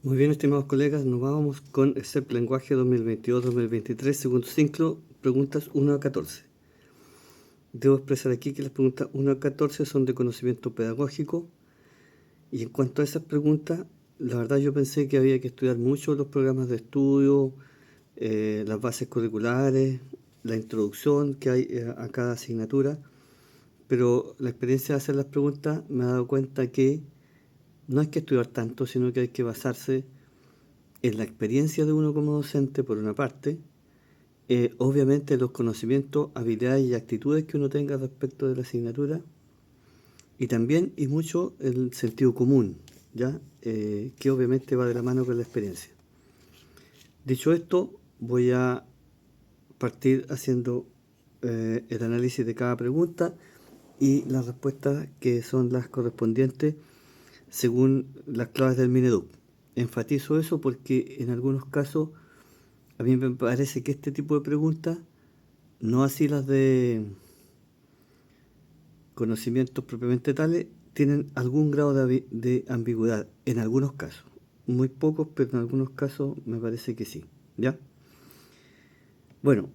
Muy bien, estimados colegas, nos vamos con el CEP Lenguaje 2022-2023, segundo ciclo, preguntas 1 a 14. Debo expresar aquí que las preguntas 1 a 14 son de conocimiento pedagógico, y en cuanto a esas preguntas, la verdad yo pensé que había que estudiar mucho los programas de estudio, las bases curriculares, la introducción que hay a cada asignatura, pero la experiencia de hacer las preguntas me ha dado cuenta que no hay que estudiar tanto, sino que hay que basarse en la experiencia de uno como docente, por una parte, obviamente los conocimientos, habilidades y actitudes que uno tenga respecto de la asignatura, y también y mucho el sentido común, ¿ya? Que obviamente va de la mano con la experiencia. Dicho esto, voy a partir haciendo el análisis de cada pregunta y las respuestas que son las correspondientes según las claves del Mineduc. Enfatizo eso porque en algunos casos a mí me parece que este tipo de preguntas, no así las de conocimientos propiamente tales, tienen algún grado de ambigüedad en algunos casos. Muy pocos, pero en algunos casos me parece que sí. ¿Ya? Bueno,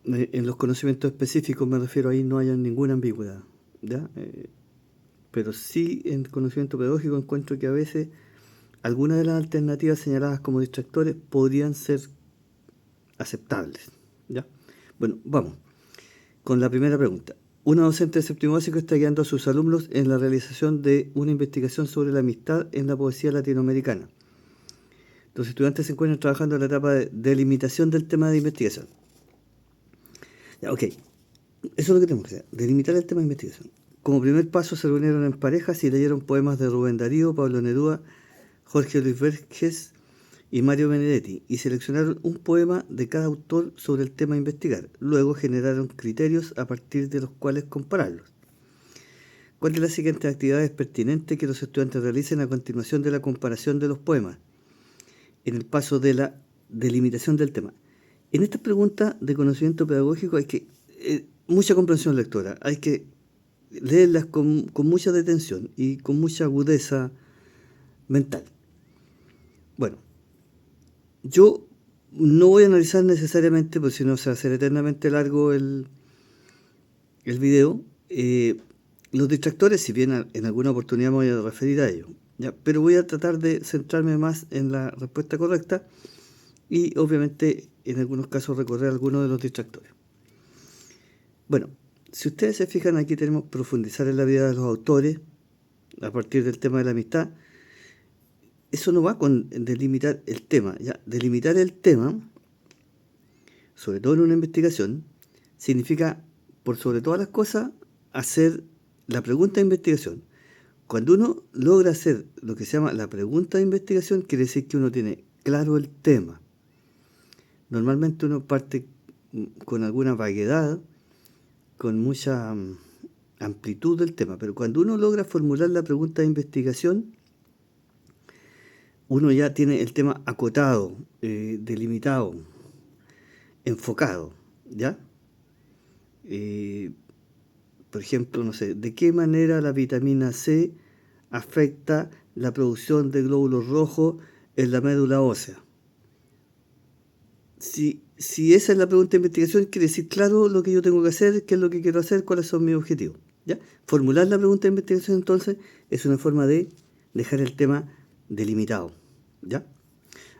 en los conocimientos específicos me refiero, ahí no haya ninguna ambigüedad. ¿Ya? Pero sí en conocimiento pedagógico encuentro que a veces algunas de las alternativas señaladas como distractores podrían ser aceptables. ¿Ya? Bueno, vamos con la primera pregunta. Una docente de séptimo básico está guiando a sus alumnos en la realización de una investigación sobre la amistad en la poesía latinoamericana. Los estudiantes se encuentran trabajando en la etapa de delimitación del tema de investigación. Ya, ok, eso es lo que tenemos que hacer, delimitar el tema de investigación. Como primer paso se reunieron en parejas y leyeron poemas de Rubén Darío, Pablo Neruda, Jorge Luis Borges y Mario Benedetti, y seleccionaron un poema de cada autor sobre el tema a investigar. Luego generaron criterios a partir de los cuales compararlos. ¿Cuál de las siguientes actividades es pertinente que los estudiantes realicen a continuación de la comparación de los poemas? En el paso de la delimitación del tema. En esta pregunta de conocimiento pedagógico hay que mucha comprensión lectora, hay que leerlas con mucha detención y con mucha agudeza mental. Bueno, yo no voy a analizar necesariamente, porque si no se va a hacer eternamente largo el video, los distractores, si bien en alguna oportunidad me voy a referir a ellos, ¿ya? Pero voy a tratar de centrarme más en la respuesta correcta y obviamente en algunos casos recorrer algunos de los distractores. Bueno, si ustedes se fijan, aquí tenemos profundizar en la vida de los autores a partir del tema de la amistad. Eso no va con delimitar el tema, ¿ya? Delimitar el tema, sobre todo en una investigación, significa, por sobre todas las cosas, hacer la pregunta de investigación. Cuando uno logra hacer lo que se llama la pregunta de investigación, quiere decir que uno tiene claro el tema. Normalmente uno parte con alguna vaguedad, con mucha amplitud del tema, pero cuando uno logra formular la pregunta de investigación, uno ya tiene el tema acotado, delimitado, enfocado, ¿ya? Por ejemplo, no sé, ¿de qué manera la vitamina C afecta la producción de glóbulos rojos en la médula ósea? Si esa es la pregunta de investigación, quiere decir claro lo que yo tengo que hacer, qué es lo que quiero hacer, cuáles son mis objetivos. ¿Ya? Formular la pregunta de investigación, entonces, es una forma de dejar el tema delimitado. ¿Ya?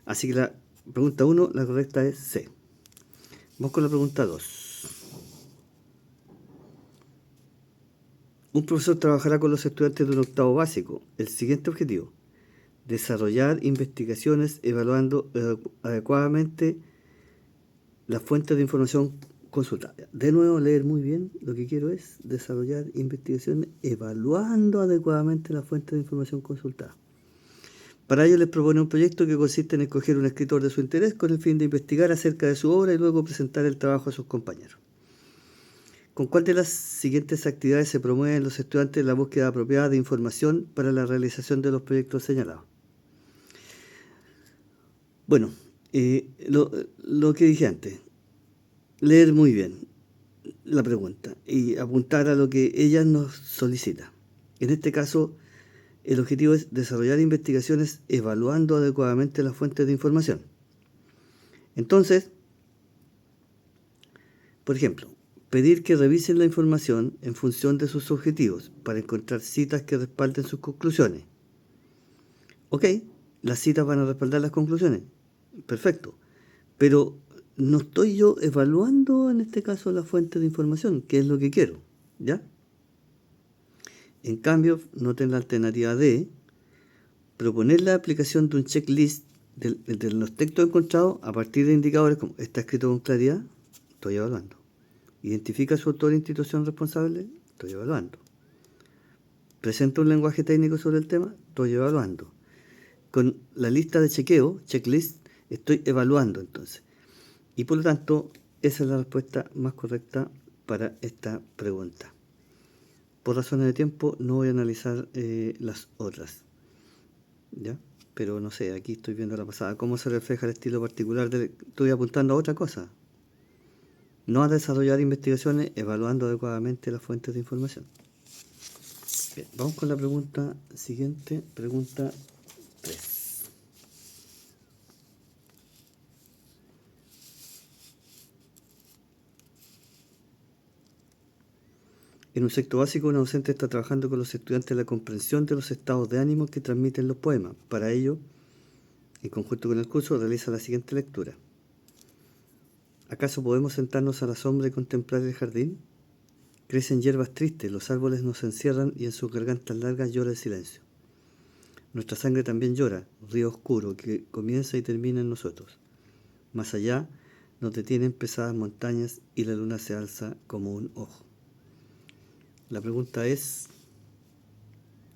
Así que la pregunta 1, la correcta es C. Vamos con la pregunta 2. Un profesor trabajará con los estudiantes de un octavo básico. El siguiente objetivo: desarrollar investigaciones evaluando adecuadamente las fuentes de información consultada. De nuevo, leer muy bien. Lo que quiero es desarrollar investigaciones evaluando adecuadamente las fuentes de información consultada. Para ello les propone un proyecto que consiste en escoger un escritor de su interés con el fin de investigar acerca de su obra y luego presentar el trabajo a sus compañeros. ¿Con cuál de las siguientes actividades se promueve en los estudiantes la búsqueda apropiada de información para la realización de los proyectos señalados? Bueno, lo que dije antes, leer muy bien la pregunta y apuntar a lo que ella nos solicita. En este caso, el objetivo es desarrollar investigaciones evaluando adecuadamente las fuentes de información. Entonces, por ejemplo, pedir que revisen la información en función de sus objetivos para encontrar citas que respalden sus conclusiones. Ok, las citas van a respaldar las conclusiones. Perfecto. Pero no estoy yo evaluando en este caso la fuente de información, que es lo que quiero. ¿Ya? En cambio, noten la alternativa D, proponer la aplicación de un checklist de los textos encontrados a partir de indicadores como está escrito con claridad, estoy evaluando. Identifica su autor e institución responsable, estoy evaluando. Presenta un lenguaje técnico sobre el tema, estoy evaluando. Con la lista de chequeo, checklist, estoy evaluando entonces. Y por lo tanto, esa es la respuesta más correcta para esta pregunta. Por razones de tiempo no voy a analizar las otras. ¿Ya? Pero no sé, aquí estoy viendo la pasada. ¿Cómo se refleja el estilo particular? Estoy apuntando a otra cosa. No a desarrollar investigaciones evaluando adecuadamente las fuentes de información. Bien, vamos con la pregunta siguiente, pregunta 3. En un sexto básico, una docente está trabajando con los estudiantes en la comprensión de los estados de ánimo que transmiten los poemas. Para ello, en conjunto con el curso, realiza la siguiente lectura. ¿Acaso podemos sentarnos a la sombra y contemplar el jardín? Crecen hierbas tristes, los árboles nos encierran y en sus gargantas largas llora el silencio. Nuestra sangre también llora, río oscuro que comienza y termina en nosotros. Más allá nos detienen pesadas montañas y la luna se alza como un ojo. La pregunta es,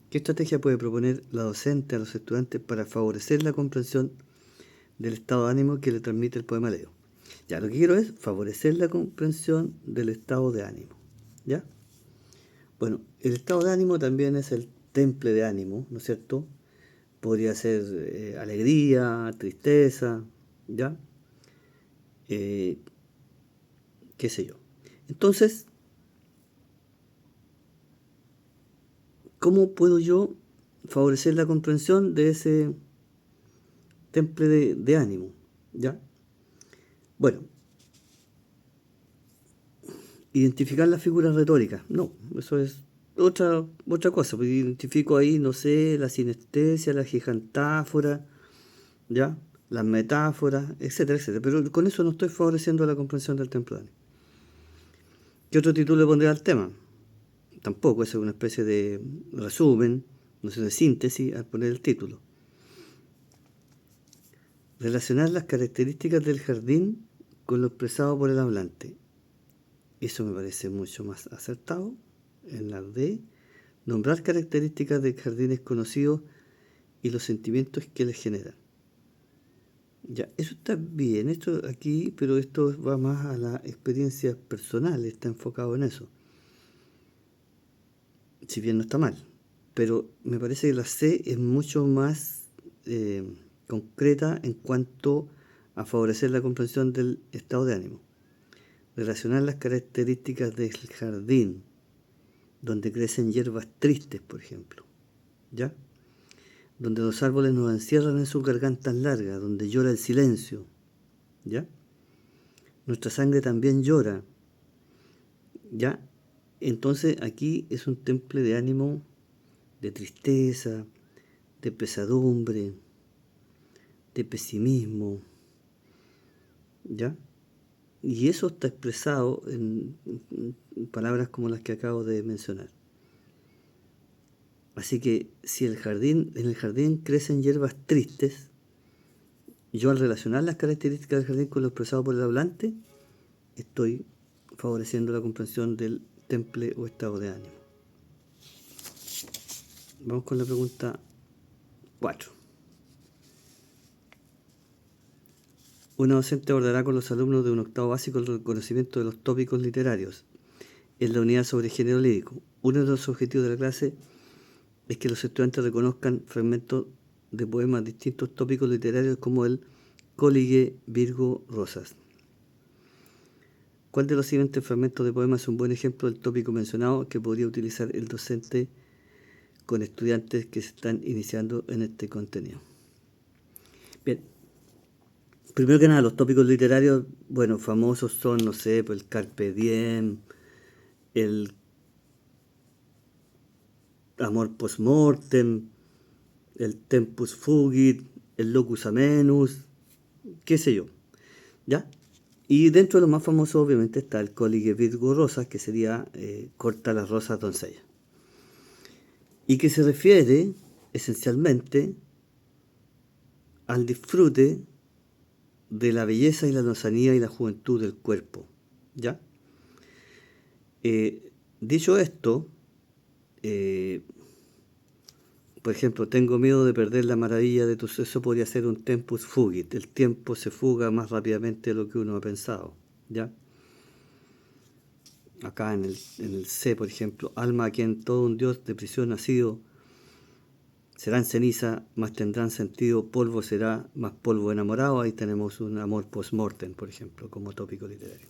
¿qué estrategia puede proponer la docente a los estudiantes para favorecer la comprensión del estado de ánimo que le transmite el poema Leo? Ya, lo que quiero es favorecer la comprensión del estado de ánimo. ¿Ya? Bueno, el estado de ánimo también es el temple de ánimo, ¿no es cierto? Podría ser alegría, tristeza, ¿ya? Qué sé yo. Entonces, ¿cómo puedo yo favorecer la comprensión de ese temple de ánimo? ¿Ya? Bueno, identificar las figuras retóricas. No, eso es otra cosa. Porque identifico ahí, no sé, la sinestesia, la gigantáfora, ¿ya? Las metáforas, etcétera, etcétera. Pero con eso no estoy favoreciendo la comprensión del temple de ánimo. ¿Qué otro título le pondré al tema? Tampoco, es una especie de resumen, no sé, de síntesis al poner el título. Relacionar las características del jardín con lo expresado por el hablante. Eso me parece mucho más acertado. En la D, nombrar características de jardines conocidos y los sentimientos que les generan. Ya, eso está bien, esto aquí, pero esto va más a la experiencia personal, está enfocado en eso. Si bien no está mal, pero me parece que la C es mucho más concreta en cuanto a favorecer la comprensión del estado de ánimo. Relacionar las características del jardín, donde crecen hierbas tristes, por ejemplo, ¿ya? Donde los árboles nos encierran en sus gargantas largas, donde llora el silencio, ¿ya? Nuestra sangre también llora, ¿ya? Entonces aquí es un temple de ánimo, de tristeza, de pesadumbre, de pesimismo, ¿ya? Y eso está expresado en palabras como las que acabo de mencionar. Así que si en el jardín crecen hierbas tristes, yo al relacionar las características del jardín con lo expresado por el hablante, estoy favoreciendo la comprensión del temple o estado de ánimo. Vamos con la pregunta 4. Una docente abordará con los alumnos de un octavo básico el reconocimiento de los tópicos literarios en la unidad sobre género lírico. Uno de los objetivos de la clase es que los estudiantes reconozcan fragmentos de poemas de distintos tópicos literarios como el Coligue Virgo Rosas. ¿Cuál de los siguientes fragmentos de poemas es un buen ejemplo del tópico mencionado que podría utilizar el docente con estudiantes que se están iniciando en este contenido. Bien, primero que nada, los tópicos literarios, bueno, famosos son, no sé, pues el Carpe Diem, el Amor Postmortem, el Tempus Fugit, el Locus Amenus, qué sé yo, ¿ya? Y dentro de los más famosos obviamente está el Colige Virgo Rosas, que sería corta las rosas doncellas. Y que se refiere esencialmente al disfrute de la belleza y la lozanía y la juventud del cuerpo, ¿ya? Dicho esto, por ejemplo, tengo miedo de perder la maravilla de tu eso podría ser un tempus fugit. El tiempo se fuga más rápidamente de lo que uno ha pensado, ¿ya? Acá en el C, por ejemplo, alma a quien todo un dios de prisión nacido serán ceniza, más tendrán sentido, polvo será, más polvo enamorado. Ahí tenemos un amor post-mortem, por ejemplo, como tópico literario.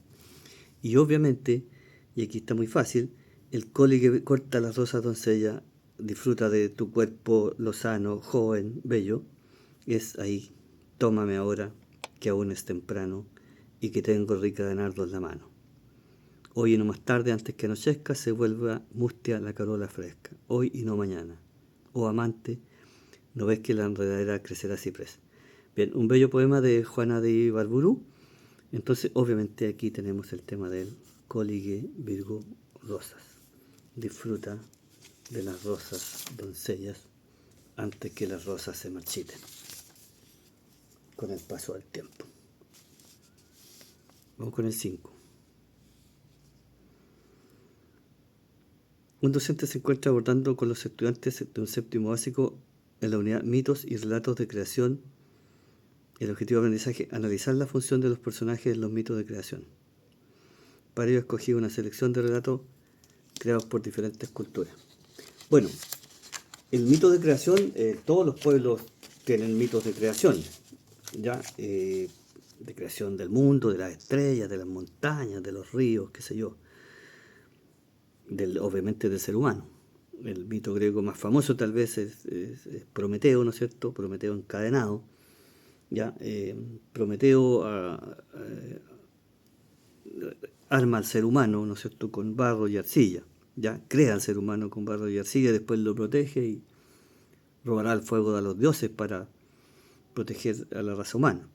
Y obviamente, y aquí está muy fácil, el coli que corta las rosas doncella, disfruta de tu cuerpo lozano, joven, bello, es ahí, tómame ahora, que aún es temprano, y que tengo rica de nardo en la mano. Hoy y no más tarde, antes que anochezca, se vuelva mustia la carola fresca, hoy y no mañana. Oh amante, ¿no ves que la enredadera crecerá ciprés? Bien, un bello poema de Juana de Ibarburu. Entonces, obviamente aquí tenemos el tema del Colige Virgo Rosas. Disfruta de las rosas doncellas antes que las rosas se marchiten con el paso del tiempo. Vamos con el 5. Un docente se encuentra abordando con los estudiantes de un séptimo básico en la unidad Mitos y Relatos de Creación. El objetivo de aprendizaje, analizar la función de los personajes en los mitos de creación. Para ello escogí una selección de relatos creados por diferentes culturas. Bueno, el mito de creación, todos los pueblos tienen mitos de creación, ¿ya? De creación del mundo, de las estrellas, de las montañas, de los ríos, qué sé yo. Obviamente del ser humano. El mito griego más famoso tal vez es Prometeo, ¿no es cierto? Prometeo encadenado. ¿Ya? Prometeo arma al ser humano, ¿no es cierto?, con barro y arcilla. ¿Ya? Crea al ser humano con barro y arcilla, después lo protege y robará el fuego a los dioses para proteger a la raza humana.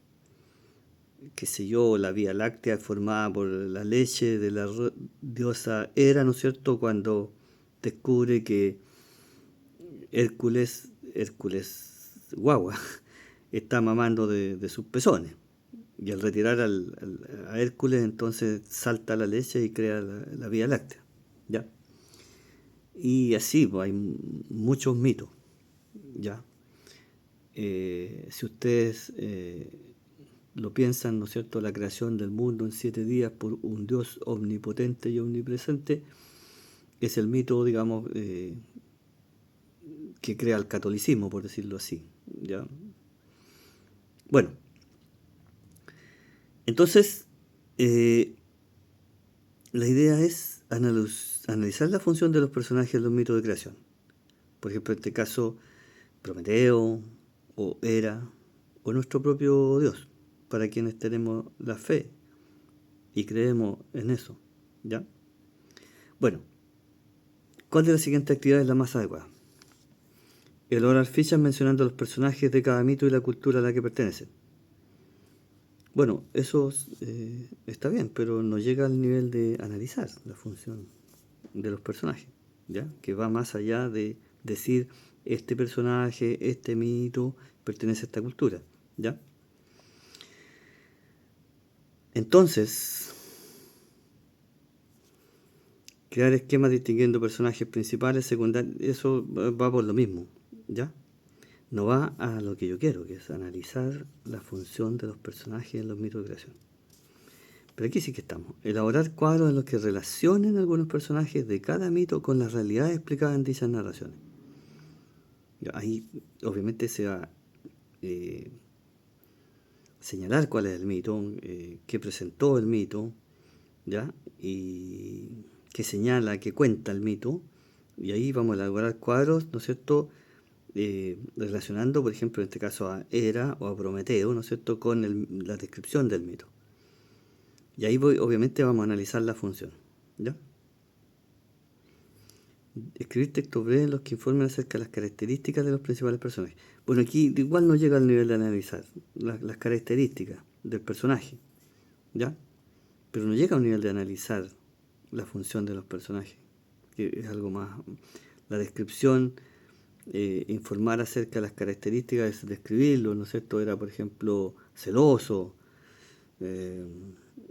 Qué sé yo, la Vía Láctea formada por la leche de la diosa Hera, ¿no es cierto?, cuando descubre que Hércules guagua, está mamando de sus pezones. Y al retirar a Hércules, entonces salta la leche y crea la Vía Láctea. ¿Ya? Y así, pues, hay muchos mitos. ¿Ya? Si ustedes lo piensan, ¿no es cierto?, la creación del mundo en 7 días por un Dios omnipotente y omnipresente es el mito, digamos, que crea el catolicismo, por decirlo así. ¿Ya? Bueno, entonces, la idea es analizar la función de los personajes en los mitos de creación. Por ejemplo, en este caso, Prometeo, o Hera, o nuestro propio Dios, para quienes tenemos la fe y creemos en eso. ¿Ya? Bueno, ¿cuál de las siguientes actividades es la más adecuada? Elaborar fichas mencionando los personajes de cada mito y la cultura a la que pertenecen. Bueno, eso está bien, pero no llega al nivel de analizar la función de los personajes, ¿ya? Que va más allá de decir este personaje, este mito pertenece a esta cultura, ¿ya? Entonces, crear esquemas distinguiendo personajes principales, secundarios, eso va por lo mismo, ¿ya? No va a lo que yo quiero, que es analizar la función de los personajes en los mitos de creación. Pero aquí sí que estamos. Elaborar cuadros en los que relacionen algunos personajes de cada mito con las realidades explicadas en dichas narraciones. Ahí obviamente se va a señalar cuál es el mito, qué presentó el mito, ¿ya? Y qué señala, qué cuenta el mito, Y ahí vamos a elaborar cuadros, ¿no es cierto?, relacionando, por ejemplo, en este caso a Hera o a Prometeo, ¿no es cierto?, con la descripción del mito. Y ahí obviamente vamos a analizar la función, ¿ya? Escribir textos breves en los que informen acerca de las características de los principales personajes. Bueno, aquí igual no llega al nivel de analizar las características del personaje, ¿ya? Pero no llega a un nivel de analizar la función de los personajes, que es algo más. La descripción, informar acerca de las características, es describirlo, ¿no es cierto? Era, por ejemplo, celoso, eh,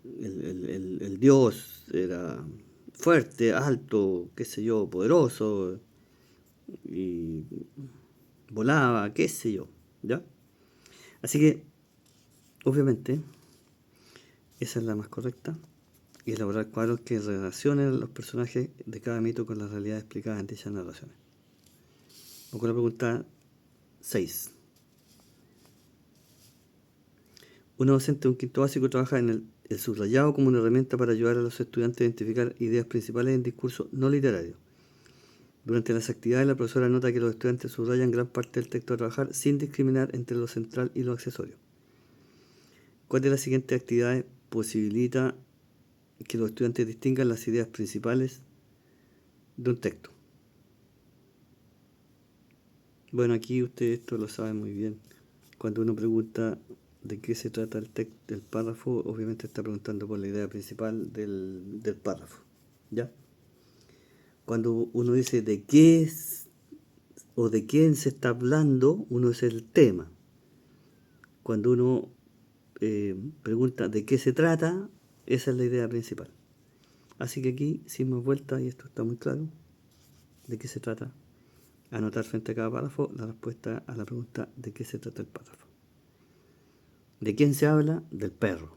el dios era fuerte, alto, qué sé yo, poderoso, y volaba, qué sé yo, ¿ya? Así que, obviamente, esa es la más correcta, y elaborar cuadros que relacionen los personajes de cada mito con la realidad explicada en dichas narraciones. Vamos con la pregunta 6. Una docente de un quinto básico trabaja en el subrayado como una herramienta para ayudar a los estudiantes a identificar ideas principales en discurso no literario. Durante las actividades, la profesora nota que los estudiantes subrayan gran parte del texto a trabajar sin discriminar entre lo central y lo accesorio. ¿Cuál de las siguientes actividades posibilita que los estudiantes distingan las ideas principales de un texto? Bueno, aquí ustedes esto lo saben muy bien. Cuando uno pregunta de qué se trata el párrafo, obviamente está preguntando por la idea principal del párrafo, ¿ya? Cuando uno dice de qué es o de quién se está hablando, uno es el tema. Cuando uno pregunta de qué se trata, esa es la idea principal. Así que aquí, sin más vueltas, y esto está muy claro, de qué se trata. Anotar frente a cada párrafo la respuesta a la pregunta de qué se trata el párrafo. ¿De quién se habla? Del perro.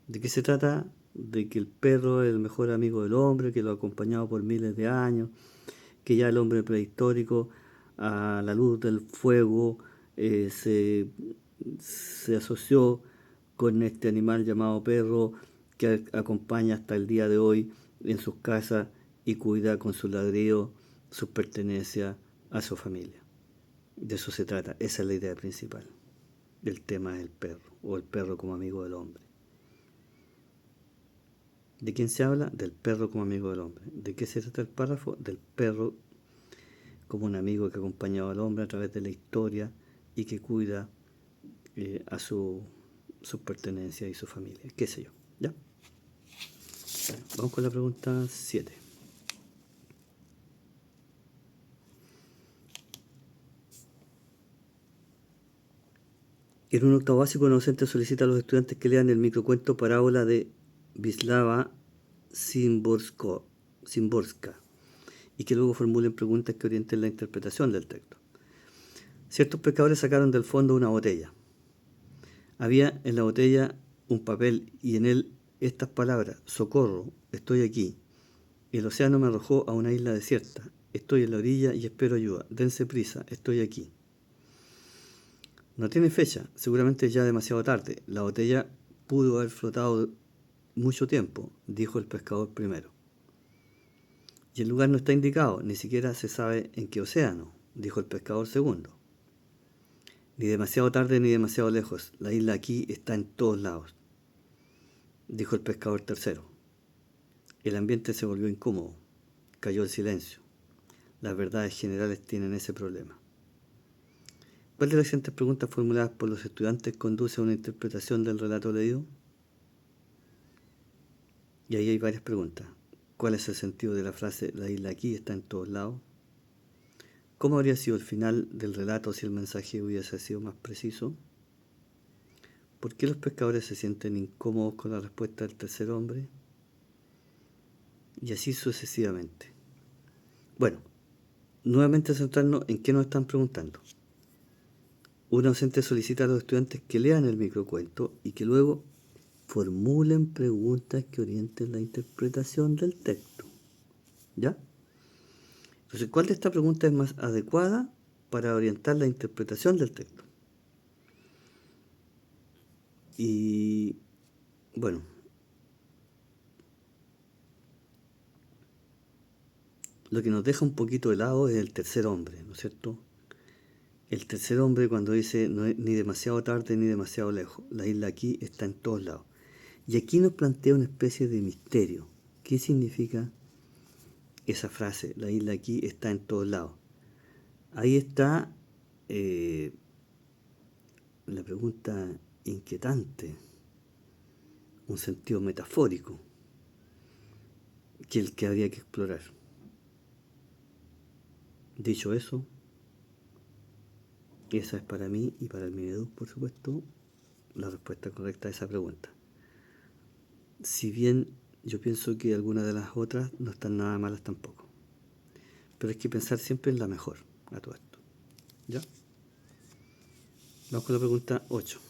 ¿De qué se trata? De que el perro es el mejor amigo del hombre, que lo ha acompañado por miles de años, que ya el hombre prehistórico, a la luz del fuego, se asoció con este animal llamado perro, que acompaña hasta el día de hoy en sus casas y cuida con su ladrido sus pertenencias a su familia. De eso se trata, esa es la idea principal. El tema es el perro, o el perro como amigo del hombre. ¿De quién se habla? Del perro como amigo del hombre. ¿De qué se trata el párrafo? Del perro como un amigo que ha acompañado al hombre a través de la historia y que cuida a sus pertenencias y su familia, qué sé yo, ¿ya? Vamos con la pregunta 7. En un octavo básico, un docente solicita a los estudiantes que lean el microcuento Parábola de Wisława Szymborska y que luego formulen preguntas que orienten la interpretación del texto. Ciertos pescadores sacaron del fondo una botella. Había en la botella un papel y en él estas palabras: socorro, estoy aquí. El océano me arrojó a una isla desierta. Estoy en la orilla y espero ayuda. Dense prisa, estoy aquí. No tiene fecha, seguramente ya demasiado tarde. La botella pudo haber flotado mucho tiempo, dijo el pescador primero. Y el lugar no está indicado, ni siquiera se sabe en qué océano, dijo el pescador segundo. Ni demasiado tarde ni demasiado lejos, la isla aquí está en todos lados, dijo el pescador tercero. El ambiente se volvió incómodo, cayó el silencio. Las verdades generales tienen ese problema. ¿Cuál de las siguientes preguntas formuladas por los estudiantes conduce a una interpretación del relato leído? Y ahí hay varias preguntas. ¿Cuál es el sentido de la frase "la isla aquí está en todos lados"? ¿Cómo habría sido el final del relato si el mensaje hubiese sido más preciso? ¿Por qué los pescadores se sienten incómodos con la respuesta del tercer hombre? Y así sucesivamente. Bueno, nuevamente centrarnos en qué nos están preguntando. Un docente solicita a los estudiantes que lean el microcuento y que luego formulen preguntas que orienten la interpretación del texto. ¿Ya? Entonces, ¿cuál de estas preguntas es más adecuada para orientar la interpretación del texto? Y bueno, lo que nos deja un poquito de lado es el tercer hombre, ¿no es cierto? El tercer hombre cuando dice no es ni demasiado tarde ni demasiado lejos, la isla aquí está en todos lados. Y aquí nos plantea una especie de misterio. ¿Qué significa esa frase? La isla aquí está en todos lados. Ahí está la pregunta inquietante, un sentido metafórico, que es el que habría que explorar. Dicho eso, esa es para mí y para el Mineduc, por supuesto, la respuesta correcta a esa pregunta. Si bien yo pienso que algunas de las otras no están nada malas tampoco. Pero hay que pensar siempre en la mejor a todo esto. ¿Ya? Vamos con la pregunta 8.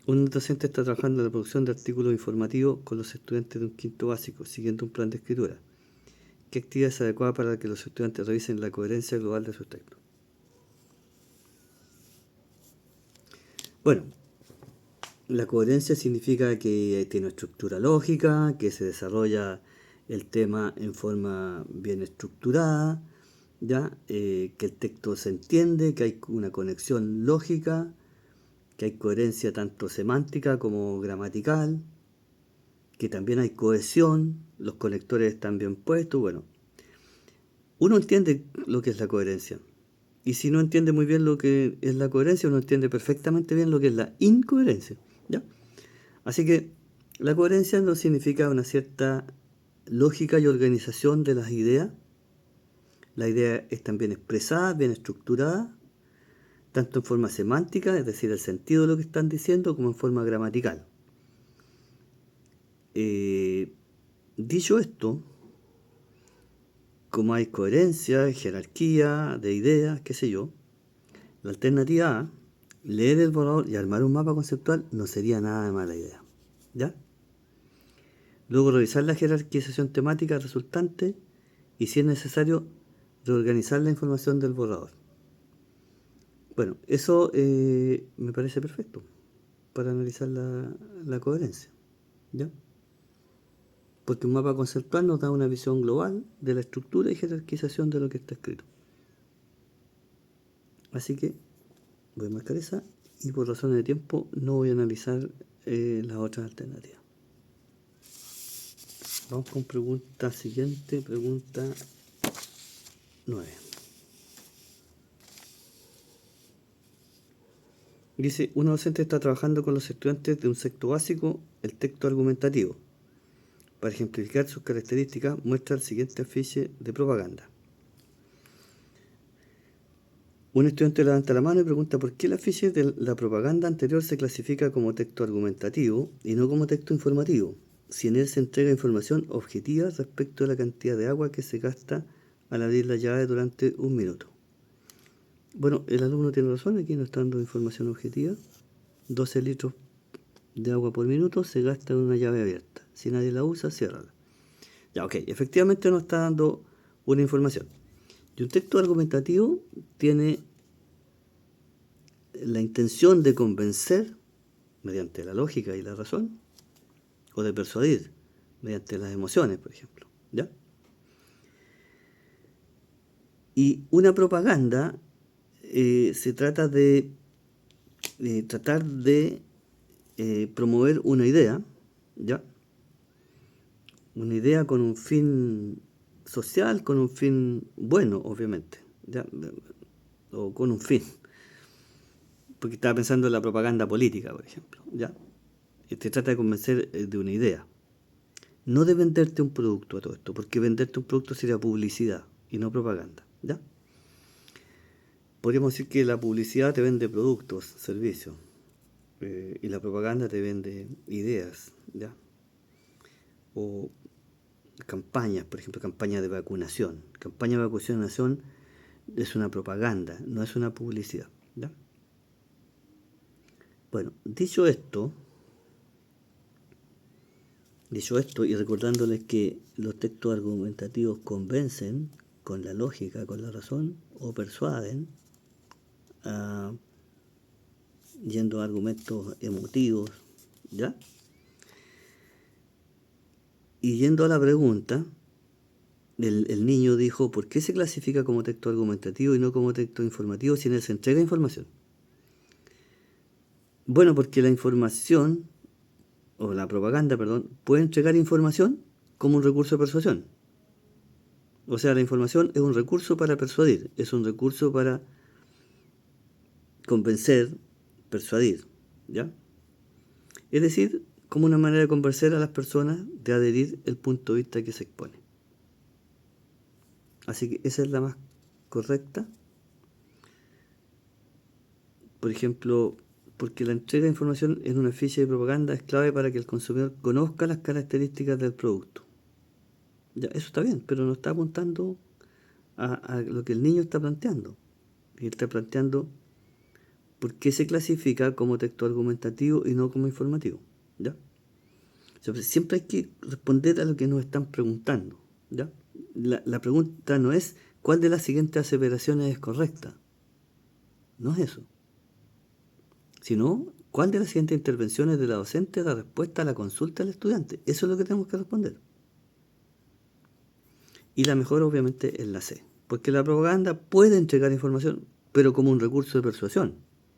Un docente está trabajando en la producción de artículos informativos con los estudiantes de un quinto básico, siguiendo un plan de escritura. ¿Qué actividad es adecuada para que los estudiantes revisen la coherencia global de sus textos? Bueno, la coherencia significa que tiene una estructura lógica, que se desarrolla el tema en forma bien estructurada, ¿ya? Que el texto se entiende, que hay una conexión lógica, que hay coherencia tanto semántica como gramatical, que también hay cohesión, los conectores están bien puestos, bueno. Uno entiende lo que es la coherencia. Y si no entiende muy bien lo que es la coherencia, uno entiende perfectamente bien lo que es la incoherencia, ¿ya? Así que la coherencia no significa una cierta lógica y organización de las ideas. La idea está bien expresada, bien estructurada, tanto en forma semántica, es decir, el sentido de lo que están diciendo, como en forma gramatical. Dicho esto, como hay coherencia, jerarquía de ideas, qué sé yo, la alternativa A, leer el borrador y armar un mapa conceptual no sería nada de mala idea. ¿Ya? Luego revisar la jerarquización temática resultante y, si es necesario, reorganizar la información del borrador. Bueno, eso me parece perfecto para analizar la coherencia. ¿Ya? Porque un mapa conceptual nos da una visión global de la estructura y jerarquización de lo que está escrito. Así que voy a marcar esa y por razones de tiempo no voy a analizar las otras alternativas. Vamos con pregunta siguiente, pregunta 9. Dice, una docente está trabajando con los estudiantes de un sexto básico el texto argumentativo. Para ejemplificar sus características, muestra el siguiente afiche de propaganda. Un estudiante levanta la mano y pregunta por qué el afiche de la propaganda anterior se clasifica como texto argumentativo y no como texto informativo, si en él se entrega información objetiva respecto a la cantidad de agua que se gasta al abrir la llave durante un minuto. Bueno, el alumno tiene razón, aquí nos está dando información objetiva. 12 litros de agua por minuto se gasta en una llave abierta. Si nadie la usa, ciérrala. Ya, ok, efectivamente nos está dando una información. Y un texto argumentativo tiene la intención de convencer mediante la lógica y la razón, o de persuadir mediante las emociones, por ejemplo. ¿Ya? Y una propaganda se trata de tratar de promover una idea, ¿ya? Una idea con un fin social, con un fin bueno, obviamente, ¿ya? O con un fin. Porque estaba pensando en la propaganda política, por ejemplo, ¿ya? Te trata de convencer de una idea. No de venderte un producto a todo esto, porque venderte un producto sería publicidad y no propaganda, ¿ya? Podríamos decir que la publicidad te vende productos, servicios, y la propaganda te vende ideas, ¿ya? O campañas, por ejemplo, campaña de vacunación. Campaña de vacunación es una propaganda, no es una publicidad, ¿ya? Bueno, dicho esto y recordándoles que los textos argumentativos convencen con la lógica, con la razón, o persuaden, yendo a argumentos emotivos, ¿ya? Y yendo a la pregunta, el niño dijo, ¿por qué se clasifica como texto argumentativo y no como texto informativo si en él se entrega información? Bueno, porque la información, o la propaganda, perdón, puede entregar información como un recurso de persuasión. O sea, la información es un recurso para persuadir, es un recurso para convencer, persuadir, ¿ya? Es decir, como una manera de convencer a las personas de adherir el punto de vista que se expone. Así que esa es la más correcta. Por ejemplo, porque la entrega de información en una ficha de propaganda es clave para que el consumidor conozca las características del producto. Ya, eso está bien, pero no está apuntando a lo que el niño está planteando. Y está planteando por qué se clasifica como texto argumentativo y no como informativo. ¿Ya? O sea, siempre hay que responder a lo que nos están preguntando. ¿Ya? La pregunta no es cuál de las siguientes aseveraciones es correcta. No es eso. Sino cuál de las siguientes intervenciones de la docente da respuesta a la consulta del estudiante. Eso es lo que tenemos que responder. Y la mejor obviamente es la C. Porque la propaganda puede entregar información, pero como un recurso de persuasión.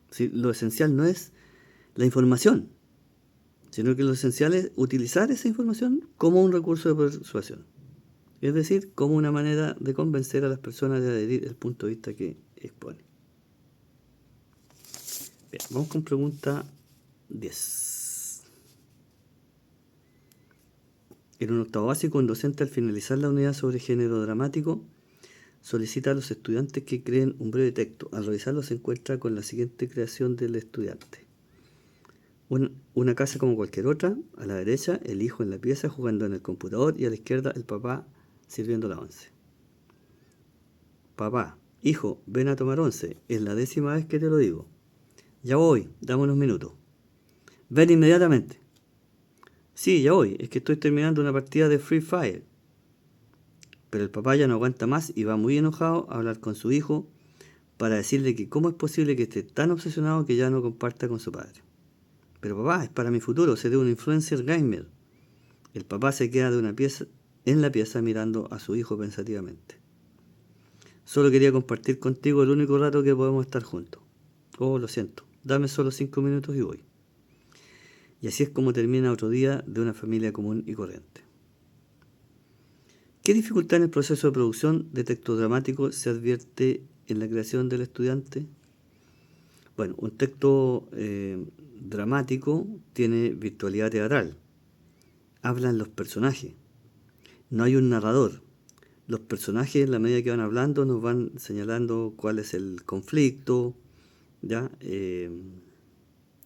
¿Sí? Lo esencial no es la información, sino que lo esencial es utilizar esa información como un recurso de persuasión. Es decir, como una manera de convencer a las personas de adherir el punto de vista que expone. Bien, vamos con pregunta 10. En un octavo básico, un docente al finalizar la unidad sobre género dramático solicita a los estudiantes que creen un breve texto. Al revisarlo se encuentra con la siguiente creación del estudiante. Una casa como cualquier otra, a la derecha el hijo en la pieza jugando en el computador y a la izquierda el papá sirviendo la once. Papá, hijo, ven a tomar once, es la 10ª vez que te lo digo. Ya voy, dame unos minutos. Ven inmediatamente. Sí, ya voy, es que estoy terminando una partida de Free Fire. Pero el papá ya no aguanta más y va muy enojado a hablar con su hijo para decirle que cómo es posible que esté tan obsesionado que ya no comparta con su padre. Pero papá, es para mi futuro, seré un influencer gamer. El papá se queda en la pieza mirando a su hijo pensativamente. Solo quería compartir contigo el único rato que podemos estar juntos. Oh, lo siento, dame solo 5 minutos y voy. Y así es como termina otro día de una familia común y corriente. ¿Qué dificultad en el proceso de producción de texto dramático se advierte en la creación del estudiante? Bueno, un texto dramático tiene virtualidad teatral. Hablan los personajes. No hay un narrador. Los personajes, en la medida que van hablando, nos van señalando cuál es el conflicto, ¿ya?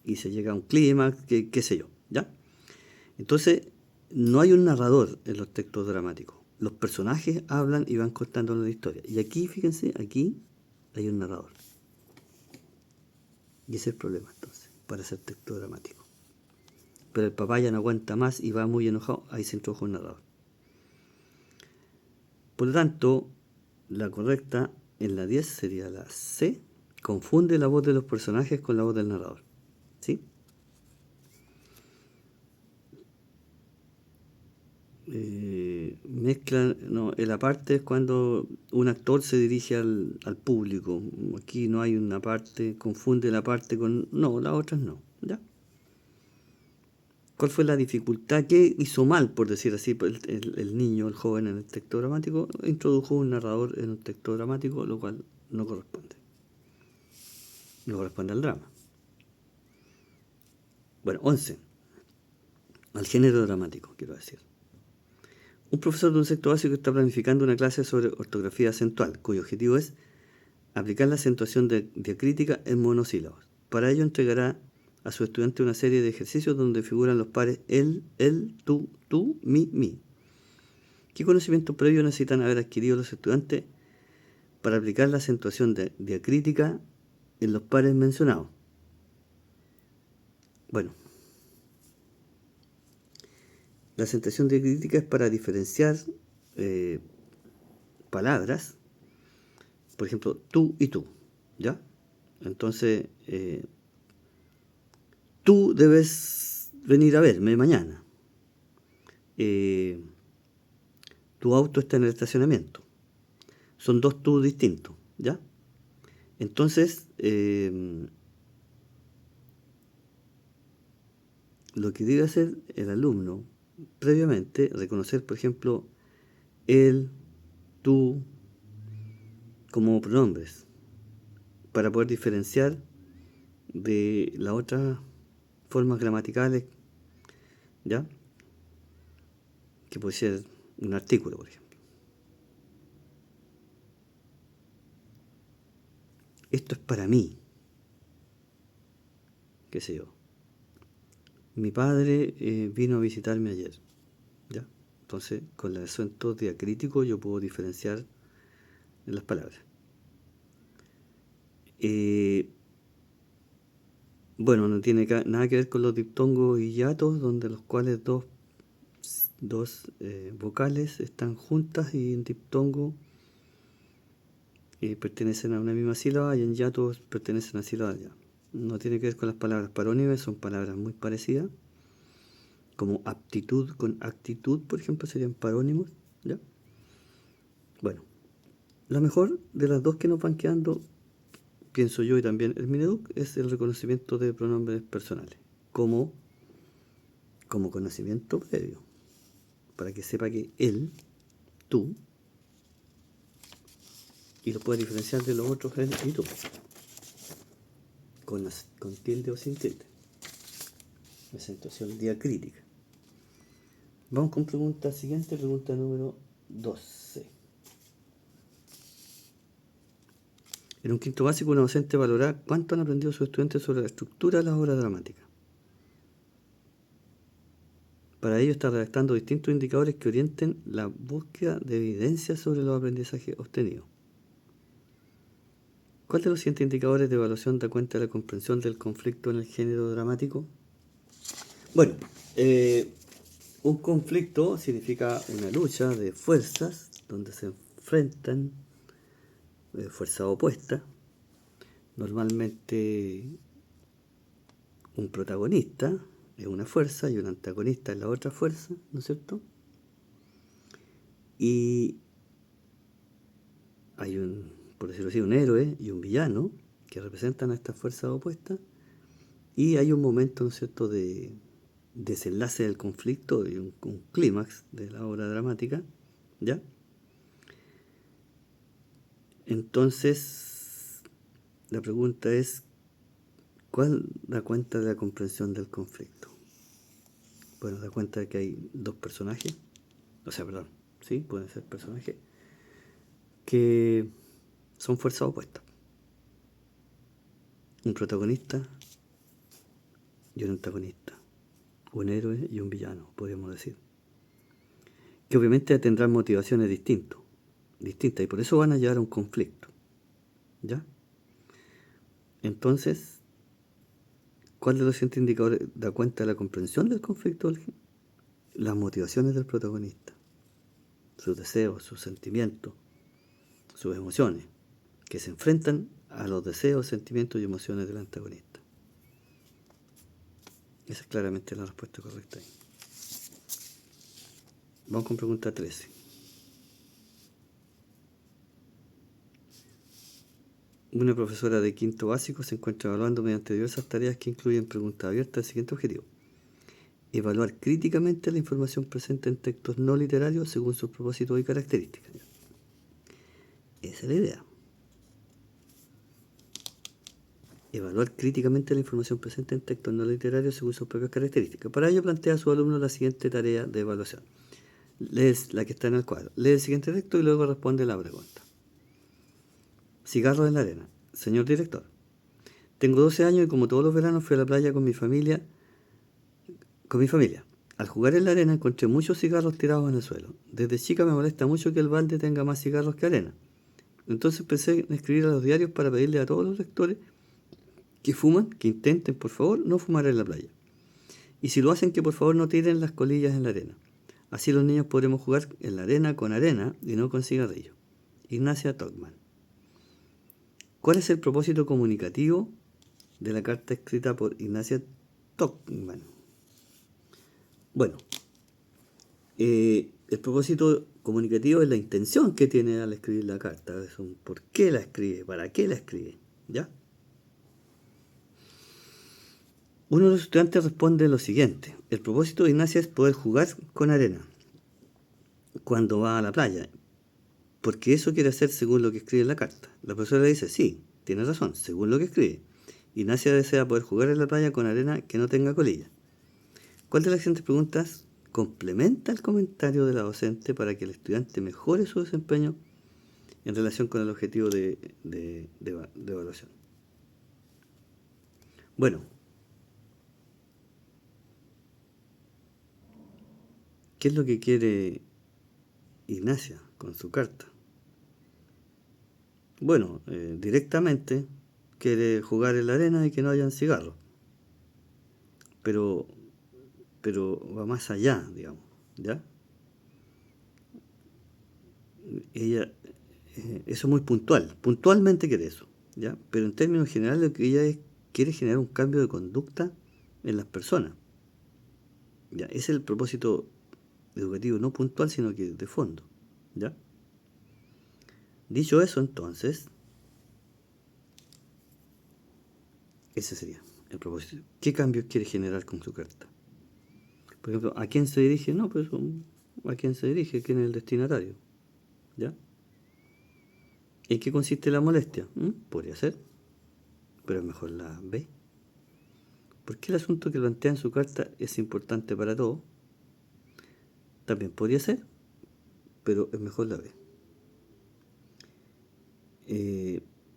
Y se llega a un clímax, qué sé yo, ¿ya? Entonces, no hay un narrador en los textos dramáticos. Los personajes hablan y van contando la historia. Y aquí, fíjense, aquí hay un narrador. Y ese es el problema, entonces, para hacer texto dramático. Pero el papá ya no aguanta más y va muy enojado, ahí se introdujo un narrador. Por lo tanto, la correcta en la 10 sería la C. Confunde la voz de los personajes con la voz del narrador. ¿Sí? Mezclan, no, el aparte es cuando un actor se dirige al público. Aquí no hay una parte, confunde la parte con... No, las otras no. ¿Ya? ¿Cuál fue la dificultad? ¿Qué hizo mal, por decir así, el niño, el joven en el texto dramático? Introdujo un narrador en un texto dramático, lo cual no corresponde. No corresponde al drama. Bueno, 11. Al género dramático, quiero decir. Un profesor de un sexto básico está planificando una clase sobre ortografía acentual, cuyo objetivo es aplicar la acentuación diacrítica en monosílabos. Para ello entregará a su estudiante una serie de ejercicios donde figuran los pares él, tú, mi. ¿Qué conocimientos previos necesitan haber adquirido los estudiantes para aplicar la acentuación diacrítica en los pares mencionados? Bueno, la acentuación diacrítica es para diferenciar palabras, por ejemplo, tú y tú, ¿ya? Entonces, tú debes venir a verme mañana. tu auto está en el estacionamiento. Son dos tú distintos, ¿ya? Entonces, lo que debe hacer el alumno, previamente, reconocer, por ejemplo, él, tú, como pronombres, para poder diferenciar de las otras formas gramaticales, ¿ya? Que puede ser un artículo, por ejemplo. Esto es para mí, qué sé yo. Mi padre vino a visitarme ayer, ¿ya? Entonces, con el acento diacrítico yo puedo diferenciar en las palabras. Bueno, no tiene nada que ver con los diptongos y hiatos, donde los cuales dos vocales están juntas y en diptongo pertenecen a una misma sílaba y en hiatos pertenecen a sílabas ya. No tiene que ver con las palabras parónimes, son palabras muy parecidas, como aptitud con actitud, por ejemplo, serían parónimos, ¿ya? Bueno, la mejor de las dos que nos van quedando, pienso yo y también el Mineduc, es el reconocimiento de pronombres personales, como conocimiento previo, para que sepa que él, tú, y lo puedes diferenciar de los otros él y tú, con tilde o sin tilde, acentuación diacrítica. Vamos con pregunta siguiente, pregunta número 12. En un quinto básico, una docente valorará cuánto han aprendido sus estudiantes sobre la estructura de las obras dramáticas. Para ello está redactando distintos indicadores que orienten la búsqueda de evidencias sobre los aprendizajes obtenidos. ¿Cuál de los siguientes indicadores de evaluación da cuenta de la comprensión del conflicto en el género dramático? Bueno, un conflicto significa una lucha de fuerzas donde se enfrentan fuerzas opuestas. Normalmente un protagonista es una fuerza y un antagonista es la otra fuerza, ¿no es cierto? Y hay por decirlo así, un héroe y un villano que representan a estas fuerzas opuestas, y hay un momento, ¿no es cierto?, de desenlace del conflicto y un clímax de la obra dramática, ¿ya? Entonces, la pregunta es, ¿cuál da cuenta de la comprensión del conflicto? Bueno, da cuenta de que hay dos personajes, sí, pueden ser personajes, que son fuerzas opuestas. Un protagonista y un antagonista. Un héroe y un villano, podríamos decir. Que obviamente tendrán motivaciones distintas, y por eso van a llevar a un conflicto, ¿ya? Entonces, ¿cuál de los siguientes indicadores da cuenta de la comprensión del conflicto? Las motivaciones del protagonista, sus deseos, sus sentimientos, sus emociones, que se enfrentan a los deseos, sentimientos y emociones del antagonista. Esa es claramente la respuesta correcta ahí. Vamos con pregunta 13. Una profesora de quinto básico se encuentra evaluando mediante diversas tareas que incluyen preguntas abiertas el siguiente objetivo: evaluar críticamente la información presente en textos no literarios según sus propósitos y características. Esa es la idea. Evaluar críticamente la información presente en textos no literarios según sus propias características. Para ello plantea a su alumno la siguiente tarea de evaluación. Lees la que está en el cuadro. Lee el siguiente texto y luego responde la pregunta. Cigarros en la arena. Señor director, tengo 12 años y como todos los veranos fui a la playa con mi familia. Al jugar en la arena encontré muchos cigarros tirados en el suelo. Desde chica me molesta mucho que el balde tenga más cigarros que arena. Entonces pensé en escribir a los diarios para pedirle a todos los lectores que fuman, que intenten por favor no fumar en la playa. Y si lo hacen, que por favor no tiren las colillas en la arena. Así los niños podremos jugar en la arena con arena y no con cigarrillos. Ignacia Tocman. ¿Cuál es el propósito comunicativo de la carta escrita por Ignacia Tocman? Bueno, El propósito comunicativo es la intención que tiene al escribir la carta, es un por qué la escribe, para qué la escribe, ¿ya? Uno de los estudiantes responde lo siguiente: el propósito de Ignacia es poder jugar con arena cuando va a la playa, porque eso quiere hacer según lo que escribe en la carta. La profesora le dice, sí, tiene razón, según lo que escribe. Ignacia desea poder jugar en la playa con arena que no tenga colilla. ¿Cuál de las siguientes preguntas complementa el comentario de la docente para que el estudiante mejore su desempeño en relación con el objetivo de evaluación? Bueno, ¿qué es lo que quiere Ignacia con su carta? Bueno, directamente quiere jugar en la arena y que no hayan cigarros, pero, pero va más allá, digamos, ¿ya? Ella, eso es muy puntual, puntualmente quiere eso, ¿ya? Pero en términos generales lo que ella quiere generar un cambio de conducta en las personas, ¿ya? Ese es el propósito educativo, no puntual, sino que de fondo, ¿ya? Dicho eso, entonces, ese sería el propósito. ¿Qué cambios quiere generar con su carta? Por ejemplo, ¿a quién se dirige? No, pues ¿a quién se dirige? ¿Quién es el destinatario? ¿Ya? ¿En qué consiste la molestia? Podría ser, pero es mejor la B. ¿Por qué el asunto que plantea en su carta es importante para todos? También podría ser, pero es mejor la B.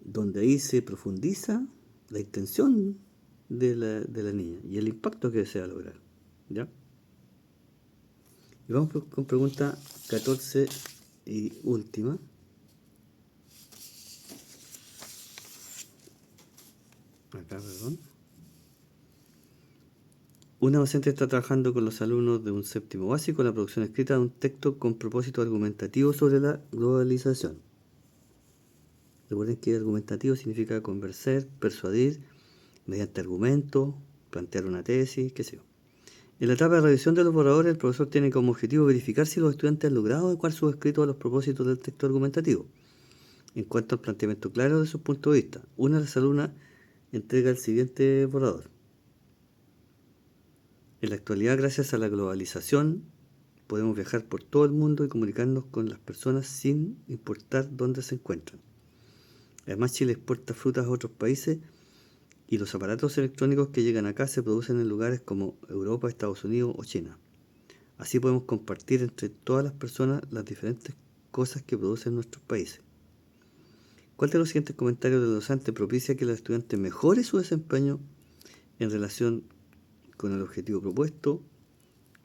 Donde ahí se profundiza la intención de la niña y el impacto que desea lograr, ¿ya? Y vamos con pregunta 14 y última. Acá, perdón. Una docente está trabajando con los alumnos de un séptimo básico en la producción escrita de un texto con propósito argumentativo sobre la globalización. Recuerden que argumentativo significa convencer, persuadir, mediante argumentos, plantear una tesis, qué sé yo. En la etapa de revisión de los borradores, el profesor tiene como objetivo verificar si los estudiantes han logrado adecuar sus escritos a los propósitos del texto argumentativo. En cuanto al planteamiento claro de sus puntos de vista, una de las alumnas entrega el siguiente borrador. En la actualidad, gracias a la globalización, podemos viajar por todo el mundo y comunicarnos con las personas sin importar dónde se encuentran. Además, Chile exporta frutas a otros países y los aparatos electrónicos que llegan acá se producen en lugares como Europa, Estados Unidos o China. Así podemos compartir entre todas las personas las diferentes cosas que producen nuestros países. ¿Cuál de los siguientes comentarios del docente propicia que el estudiante mejore su desempeño en relación con el objetivo propuesto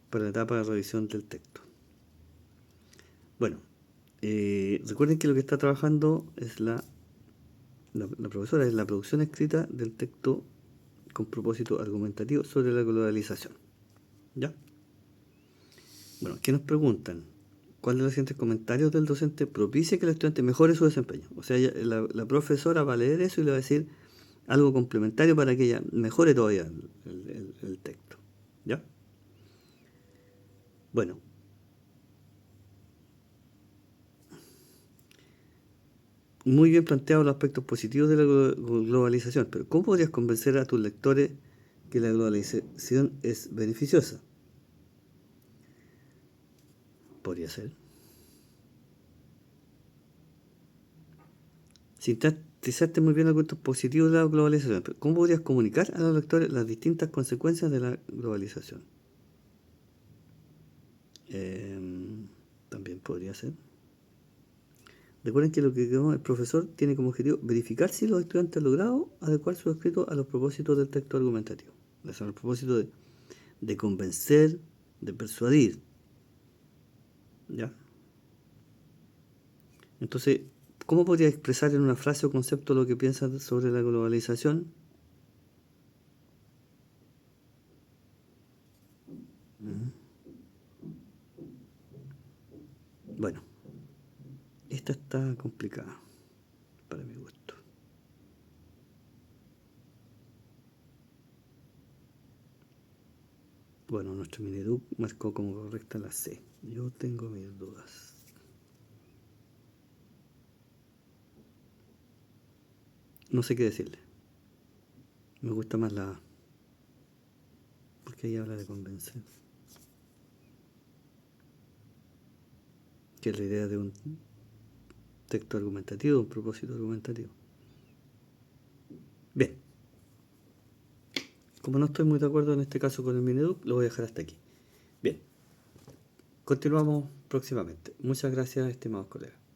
para la etapa de revisión del texto? Bueno, recuerden que lo que está trabajando es la profesora, es la producción escrita del texto con propósito argumentativo sobre la globalización, ¿ya? Bueno, ¿qué nos preguntan? ¿Cuál de los siguientes comentarios del docente propicia que el estudiante mejore su desempeño? O sea, la profesora va a leer eso y le va a decir algo complementario para que ella mejore todavía el texto, ¿ya? Bueno, muy bien planteados los aspectos positivos de la globalización, pero ¿cómo podrías convencer a tus lectores que la globalización es beneficiosa? Podría ser. Sintetizaste muy bien los aspectos positivos de la globalización, pero ¿cómo podrías comunicar a los lectores las distintas consecuencias de la globalización? También podría ser. Recuerden que lo que el profesor tiene como objetivo verificar si los estudiantes han logrado adecuar su escrito a los propósitos del texto argumentativo. Es el propósito de convencer, de persuadir, ¿ya? Entonces, ¿cómo podría expresar en una frase o concepto lo que piensas sobre la globalización? Bueno, esta está complicada para mi gusto. Bueno, nuestro Mineduc marcó como correcta la C. Yo tengo mis dudas. No sé qué decirle. Me gusta más la A, porque ahí habla de convencer. Que es la idea de un texto argumentativo, un propósito argumentativo. Bien. Como no estoy muy de acuerdo en este caso con el Mineduc, lo voy a dejar hasta aquí. Bien. Continuamos próximamente. Muchas gracias, estimados colegas.